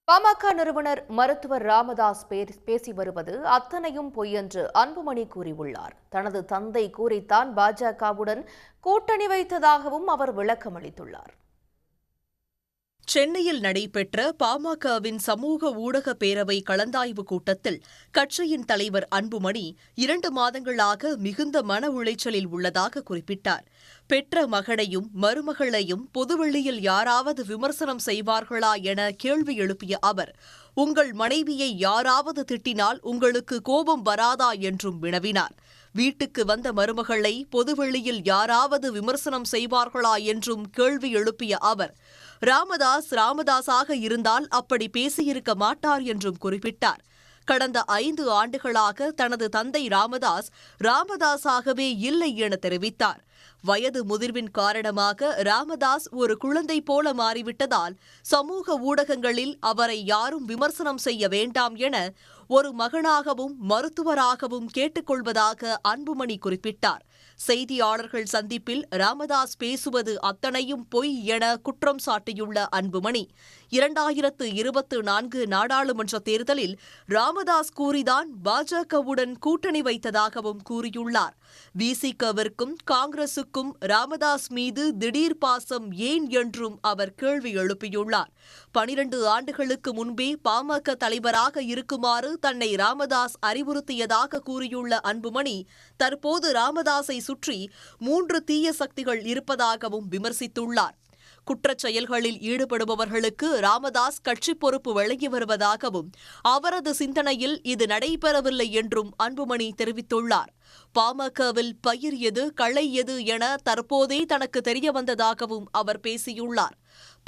பாமக நிறுவனர் மருத்துவர் ராமதாஸ் பேசி வருவது அத்தனையும் பொய் என்று அன்புமணி கூறியுள்ளார். தனது தந்தை கூறித்தான் பாஜகவுடன் கூட்டணி வைத்ததாகவும் அவர் விளக்கமளித்துள்ளார். சென்னையில் நடைபெற்ற பாமகவின் சமூக ஊடக பேரவை கலந்தாய்வு கூட்டத்தில் கட்சியின் தலைவர் அன்புமணி 2 மாதங்களாக மிகுந்த மன உளைச்சலில் உள்ளதாக குறிப்பிட்டார். பெற்ற மகனையும் மருமகளையும் பொதுவெளியில் யாராவது விமர்சனம் செய்வார்களா என கேள்வி எழுப்பிய அவர், உங்கள் மனைவியை யாராவது திட்டினால் உங்களுக்கு கோபம் வராதா என்றும் வினவினார். வீட்டுக்கு வந்த மருமகளை பொதுவெளியில் யாராவது விமர்சனம் செய்வார்களா என்றும் கேள்வி எழுப்பிய அவர், ராமதாஸாக இருந்தால் அப்படி பேசியிருக்க மாட்டார் என்றும் குறிப்பிட்டார். கடந்த 5 ஆண்டுகளாக தனது தந்தை ராமதாஸாகவே இல்லை என தெரிவித்தார். வயது முதிர்வின் காரணமாக ராமதாஸ் ஒரு குழந்தை போல மாறிவிட்டதால் சமூக ஊடகங்களில் அவரை யாரும் விமர்சனம் செய்ய வேண்டாம் என ஒரு மகனாகவும் மருத்துவராகவும் கேட்டுக்கொள்வதாக அன்புமணி குறிப்பிட்டார். செய்தியாளர்கள் சந்திப்பில் ராமதாஸ் பேசுவது அத்தனையும் பொய் என குற்றம் சாட்டியுள்ள அன்புமணி, 2024 நாடாளுமன்ற தேர்தலில் ராமதாஸ் கூறிதான் பாஜகவுடன் கூட்டணி வைத்ததாகவும் கூறியுள்ளார். விசிகவிற்கும் காங்கிரசுக்கும் ராமதாஸ் மீது திடீர் பாசம் ஏன் என்றும் அவர் கேள்வி எழுப்பியுள்ளார். 12 ஆண்டுகளுக்கு முன்பே பாமக தலைவராக இருக்குமாறு தன்னை ராமதாஸ் அறிவுறுத்தியதாக கூறியுள்ள அன்புமணி, தற்போது ராமதாஸை சுற்றி 3 தீய சக்திகள் இருப்பதாகவும் விமர்சித்துள்ளார். குற்றச் செயல்களில் ஈடுபடுபவர்களுக்கு ராமதாஸ் கட்சி பொறுப்பு வழங்கி வருவதாகவும் அவரது சிந்தனையில் இது நடைபெறவில்லை என்றும் அன்புமணி தெரிவித்துள்ளார். பாமகவில் பயிர் எது களை எது என தற்போதே தனக்கு தெரியவந்ததாகவும் அவர் பேசியுள்ளார்.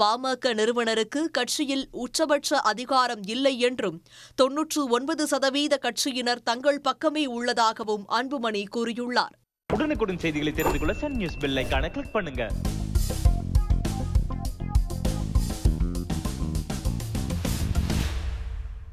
பாமக நிறுவனருக்கு கட்சியில் உச்சபட்ச அதிகாரம் இல்லை என்றும் 99% கட்சியினர் தங்கள் பக்கமே உள்ளதாகவும் அன்புமணி கூறியுள்ளார். உடனுக்குடன் செய்திகளை தெரிந்து கொள்ள சன் நியூஸ் பெல் ஐகானை கிளிக் பண்ணுங்க.